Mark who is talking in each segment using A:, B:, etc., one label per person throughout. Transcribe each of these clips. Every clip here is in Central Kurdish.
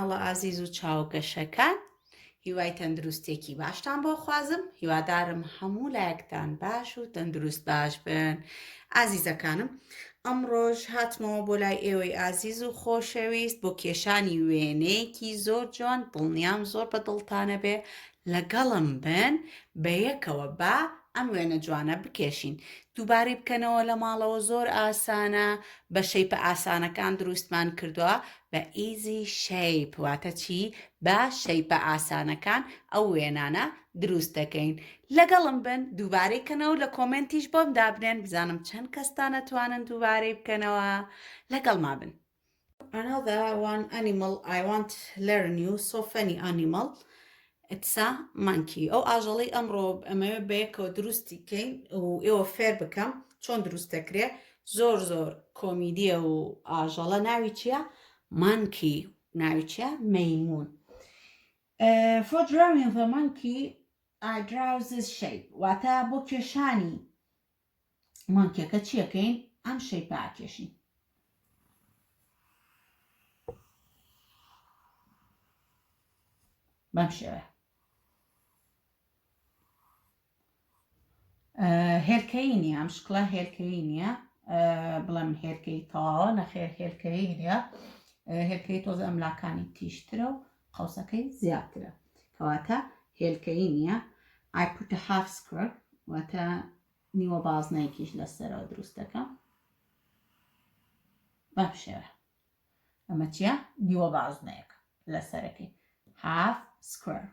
A: مناڵە ئازیز و چاوگەشەکان هیوای تەندروستێکی باشتان بۆ خوازم هیوادارم هەموو لایەکتان باش و تەندروست باش بن ئازیزەکانم ئەمڕۆژ هاتمەوە بۆ لای ئێوەی ئازیز و خۆشەویست بۆ کێشانی وێنەیەکی زۆر جوان دڵنیام زۆر بە دڵتانە بێ لەگەڵم بن بە یەکەوە با ئەم وێنە جوانە بکێشین دووبارەی بکەنەوە لە ماڵەوە زۆر ئاسانە بە شەیپە ئاسانەکان دروستمان کردووە بە ئیزی شەیپ واتە چی بە شەیپە ئاسانەکان ئەو وێنانە دروست دەکەین لەگەڵم بن دووبارەی بکەنەوە لە کۆمنتیش بۆم دابنێن بزانم چەند کەستان ئەتوانن دووبارەی بکەنەوە لەگەڵما بن. Another one animal I want to learn you so funny animal It's a monkey ئەو ئاژەڵەی ئەمڕۆ ئەمەوێ بەیەکەوە دروستی بکەین و ئێوە فێر بکەم چۆن دروست دەکرێ زۆر کۆمیدیە و ئاژەڵە ناوی چییە؟ monkey ناوی چییە؟ مەیمون For drawing the monkey I draw this shape واتە بۆ کێشانی مانکیەکە چیەکەین؟ ئەم شەیپە ئاکێشین بەم شێوە هێلکەیی نییە ئەم شکڵە هێلکەیی نییە بڵێم هێلکەی تەواوە نەخێر هێلکەیی نییە هێلکەی تۆزە ئەملاکانی تیشترە و قەوسەکەی زیاترە کەواتە هێلکەیی نییە I put a half square واتە نیوە بازنەیەکیش لەسەرەوە دروست دەکەم بەم شێوە ئەمە چییە؟ نیوە بازنەیەک لەسەرەکەی half square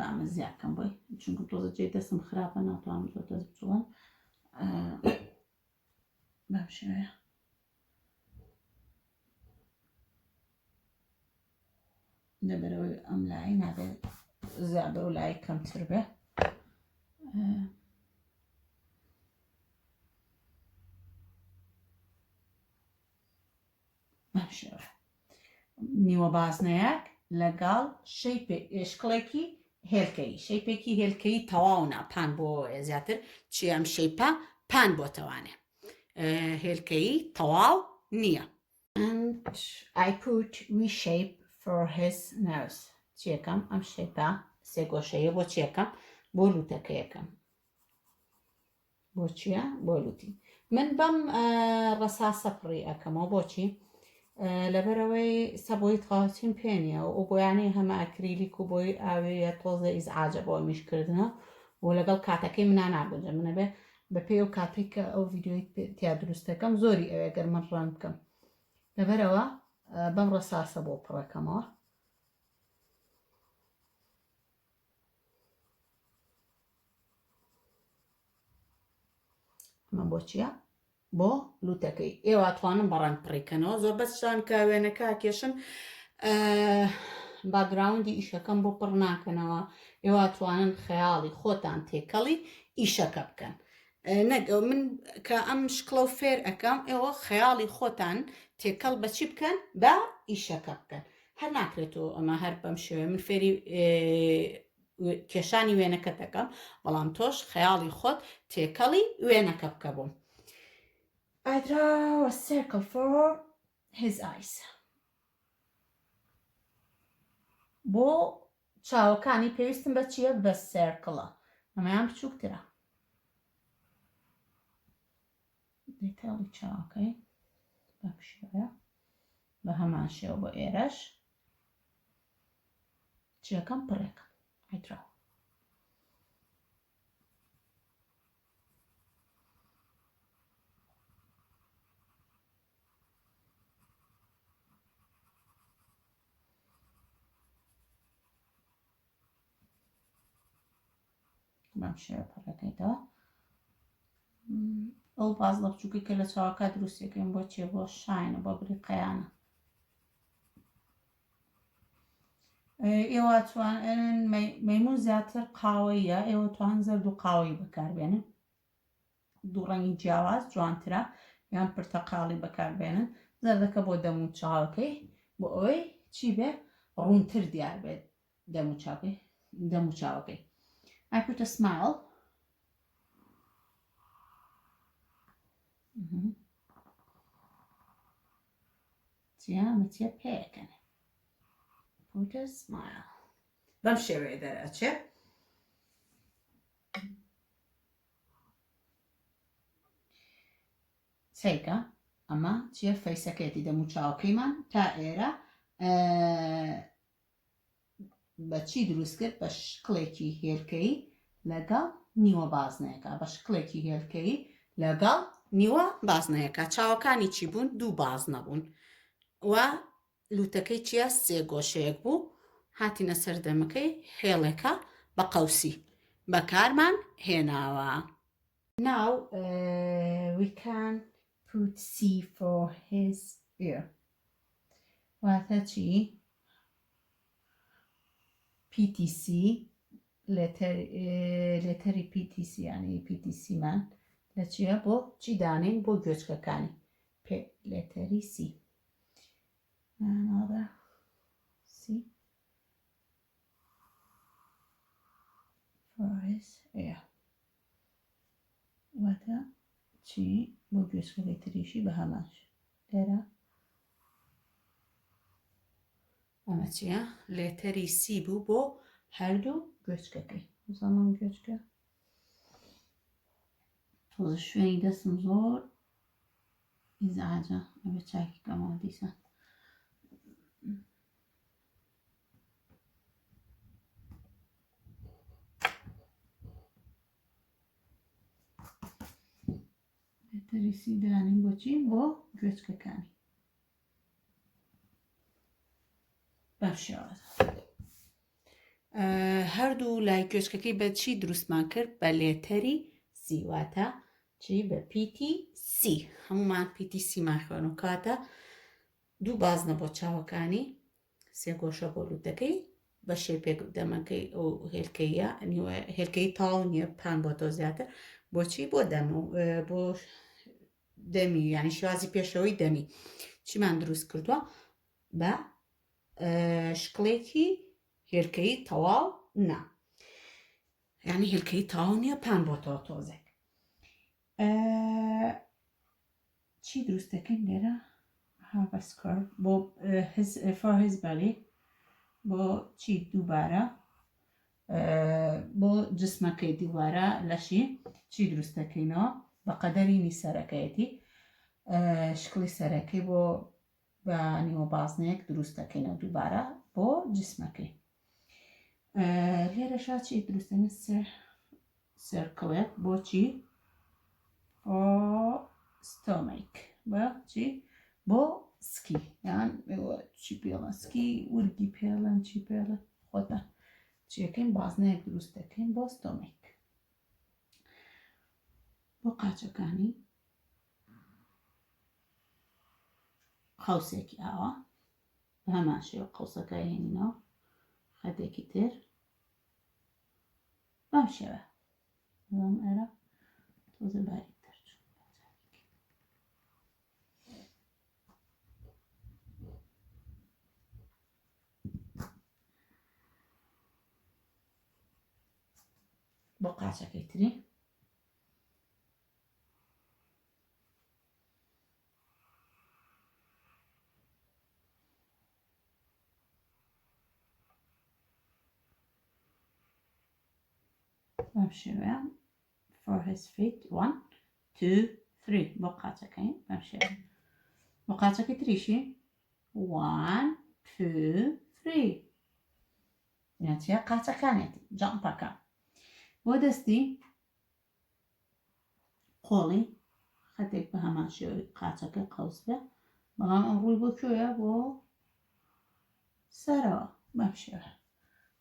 A: ئەمە زیادکەم بۆی چونکە تۆزە جێ دەستم خراپە ناتوانم زۆر دەست بچوڵم بەم شێوەیە لەبەرەوەی ئەم لای نابێت زیادە و لای کەمتر بێ بەم شێوە نیوە بازنەیەک لەگەڵ شکڵێکی هێلکەی شەیپێکی هێلکەی تەواونا پان بۆ زیاتر چی ئەم شەیپە پان بۆ تەوانێ هێلکەی تەواو نییە and I put we shape for his nose چیەکەم ئەم شەیپە سێگۆشەیە بۆ چیەکەم بۆ لوتەکەیەکەم بۆ چییە؟ بۆ لوتی من بەم ڕەساسە پڕی ئەەکەمەوە بۆچی؟ لەبەرەوەی سەبۆی تاوچین پێنیە و بۆیانەی هەمە ئەکریلیک و بۆی ئاوەیە تۆزە ئیزعاجە بۆ میشکردنە و لەگەڵ کاتەکەی منە ناگونجە منە بێ بە پێی و کاتێک کە ئەو ڤیددیۆی تیا دروستەکەم زۆری ئەوێ گەرمە ڕان بکەم لەبەرەوە بەم ڕەساسە بۆ پڕەکەمەوە ئەمە بۆ چییە؟ بۆ لوتەکەی ئێوە توانم بەڕنگ پڕیکەنەوە زۆر بەشتان کە وێنەکە کێشن باگراوندی ئیشەکەم بۆ پڕ ناکەنەوە ئێوە توانن خەیاڵی خۆتان تێکەڵی ئیشەکە بکەن نەگە من کە ئەم شکڵە و فێر ئەەکەم ئێوە خەیاڵی خۆتان تێکەڵ بەچی بکەن بە ئیشەکە بکەن هەر ناکرێتەوە ئەمە هەر بەم شێوێ من فێری کێشانی وێنەکە دەکەم بەڵام تۆش خەیاڵی خۆت تێکەڵی وێنەکە بکە بووم I draw a circle for his eyes. بۆ چاوەکانی پێویستم بە چییە؟ بە سێرکڵە ئەمەیان بچووکترە دیتەڵی چاوەکەی بەم شێوەیە بە هەمان شێوە بۆ ئێرەش چیەکەم پڕێکم I draw بەم شێوە پڕەکەیتەوە ئەو بازڵە بچووکی کە لە چاوەکە دروستەکەین بۆ چیە؟ بۆ شاینە بۆ بریقەیانە ئێوە توانن مەیمون زیاتر قاوەیە ئێوە توان زەرد و قاوەی بەکاربێنن دوو ڕەنگی جیاواز جوانترە یان پرتەقاڵی بەکاربێنن زەردەکە بۆ دەم و چاوەکەی بۆ ئەوەی چی بێ ڕوونتر دیار بێت دەم و چاوەکەی I put a smile ئەمە پێەکەنێ put a smile بەم شێوەیە دەرەچێ چیکە ئەمە چیە فەیسەکەیەتی دەمو چاوەکەیمان تا ئێرە بە چی دروست کرد بە شکڵێکی هێلکەی لەگەڵ نیوە بازنەیەەکە بە شکڵێکی هێلکەی لەگەڵ نیوە بازنەیەەکە چاوەکانی چی بوون دوو باز نەبوون و لوتەکەی چیە سێ گۆشەیەک بوو هاتینە سەردەمەکەی هێڵێکە بە قەوسی بەکارمان هێناوە Now we can put C for his ear واتە چی PTC لێتەری PTC یعنی PTC مان لە چیە بۆ چی دانین بۆ گوێچکەکانی پێ لێتەری C another C for his ear واتە چی بۆ گوێچکەکەی تریشی بە هەماش لێرە ئەمە چیە لێتەری C بوو بۆ هەردوو گوێچکەکەی زەمان گوێچکە تۆزە شوێنی دەستم زۆر ئیزعاجە ئەوێ چاکی کەمەوە دیسان لێتەری C دانین بۆچی بۆ گوێچکەکانی بەم شێوەیە هەردوو لای گوێچکەکەی بە چی دروستمان کرد بە لێتەری C واتە چی بە PTC هەمومان PTC مان خوێن و کاتە دوو بازنە بۆ چاوەکانی سێ گۆشە بۆ لوتەکەی بە شێپێک دەمەکەی ئەو هێلکەیە هێلکەی تاڵ نییە پان بۆ تۆ زیاتر بۆچی بۆ دەم و بۆ دەمی یعنی شوازی پێشەوەی دەمی چیمان دروست کردووە بە شکڵێکی هێلکەی تەواو نا یعنی هێلکەی تاڵ نییە پان بۆ تۆ تۆزێک چی دروستەکەین لێرە have a scarf بۆ for his belly بۆ چی دووبارە بۆ جسمەکەی دووبارە لەشی چی دروستەکەینەوە بە قەدەرینی سەرەکەیەتی شکڵی سەرەکەی بۆ بە نیوە بازنەیەک دروستەکەینە دووبارە بۆ جسمەکەی لێرەشا چی دروستەکەین سێرکڵێک بۆچی stomach بۆ چی بۆ سکی یان چی پێڵە سکی ورگی پێڵەن چی پێڵە خۆتە چیەکەین بازنەیەک دروستەکەین بۆ ستۆمێک بۆ قاچەکانی قەوسێکی ئاوە بە هەمان شێوە قەوسەکە هێنینەوە خەتێکی تر بەم شێوە بەڵام ئێرە تۆزە باریکتر چوو بۆ قاچەکەی تری بەم شێوەیە for his feet 1 2 3 بۆ قاچەکەی بەم شێوە بۆ قاچەکەی تریشی 1 2 3 یانچیە قاچەکانێتی جەمپەکە بۆ دەستی قۆڵی خەتێک بە هەمان شێوەی قاچەکە قەوس بێ بەڵام ئەم ڕووی بۆ کوێیە بۆ سەرەوە بەم شێوە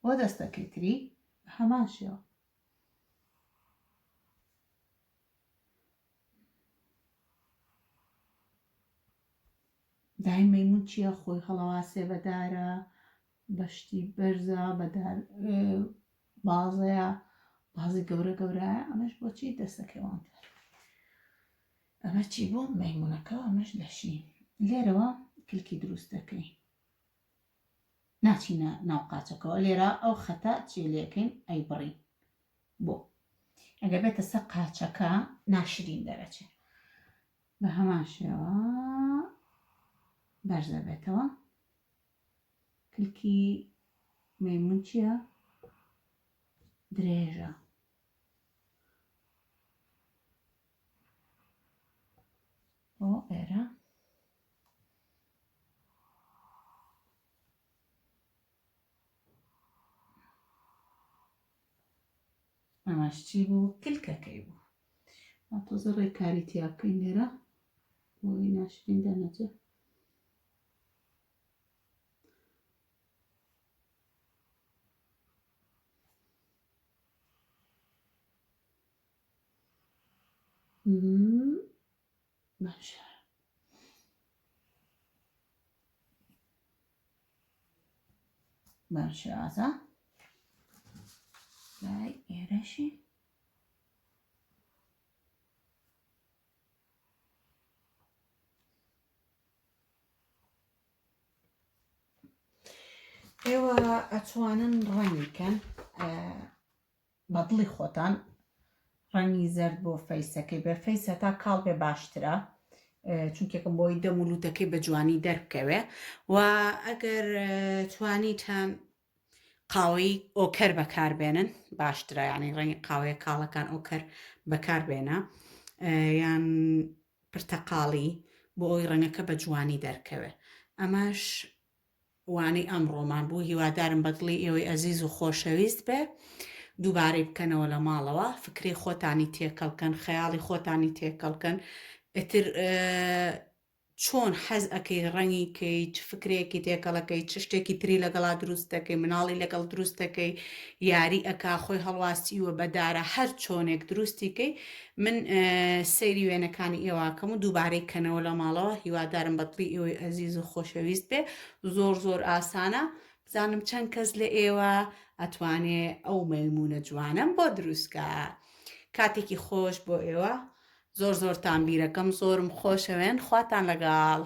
A: بۆ دەستەکەی تری بە هەمان شێوە دای مەیمون چییە خۆی هەڵەواسێ بەدارە بەشتی بەرزە بەدار بازەیە بازی گەورە گەورەیە ئەمەش بۆچی دەستەکەوانتر ئەمە چی بۆ مەیمونەکە ئەمەش لەشی لێرەوە کلکی دروستەکەی ناچینە ناو قاچەکەەوە لێرە ئەو خەتە چێلەکەین ئەی بڕی بۆ ئەگەر بێتە سەر قاچەکە ناشرین دەرەچێت بە هەمان شێوە باش دەبێتەوە. کلکی مەیمون چییە؟ درێژە. بۆ ئێرە ئەمەش چی بوو؟ کلکەکەی بوو. تۆزە ڕێکاری تیا بکەین لێرە بۆی ناشرین دەنەجێ. باشە. بەم شێوازە لای ئێرەشی ئێوە ئەتوانن ڕەنگی بکەن بە دڵی خۆتان ڕەنگی زەرد بۆ فەیسەکەی بێ فەیسە تا کاڵ بێ باشترە چونکێکم بۆی دەمولوتەکەی بە جوانی دەربکەوێ و ئەگەر توانیتان قاوەی ئۆکەر بەکاربێنن باشترە یعنی ڕەنگی قاوەیە کاڵەکان ئۆکەر بەکاربێنە یان پرتەقاڵی بۆ ئەوی ڕەنگەکە بە جوانی دەرکەوێ. ئەمەش وانەی ئەمڕۆمان بوو. هیوادارم بەدڵی ئێوەی ئەزیز و خۆشەویست بێ دووبارەی بکەنەوە لە ماڵەوە فکری خۆتانی تێکەڵکەن خەیاڵی خۆتانی تێکەڵکەن ئتر چۆن حەز ئەەکەی ڕەنگی کەی چ فکرێکی تێکەڵەکەی چ شتێکی تری لەگەڵا دروستەکەی مناڵی لەگەڵ دروستەکەی یاری ئەکا خۆی هەڵواستیوە بەدارە هەر چۆنێک دروستیکەی من سەیری وێنەکانی ئێواکەم و دووبارەی کەنەوە لە ماڵەوە هیوادارم بەدڵی ئێوەی ئەزیز و خۆشەویست بێ زۆر زۆر ئاسانە بزانم چەند کەس لە ئێوە ئەتوانێ ئەو مەیمونە جوانم بۆ دروستکە. کاتێکی خۆش بۆ ئێوە زۆر زۆرتان بیرەکەم زۆرم خۆشەوێن خواتان لەگەڵ.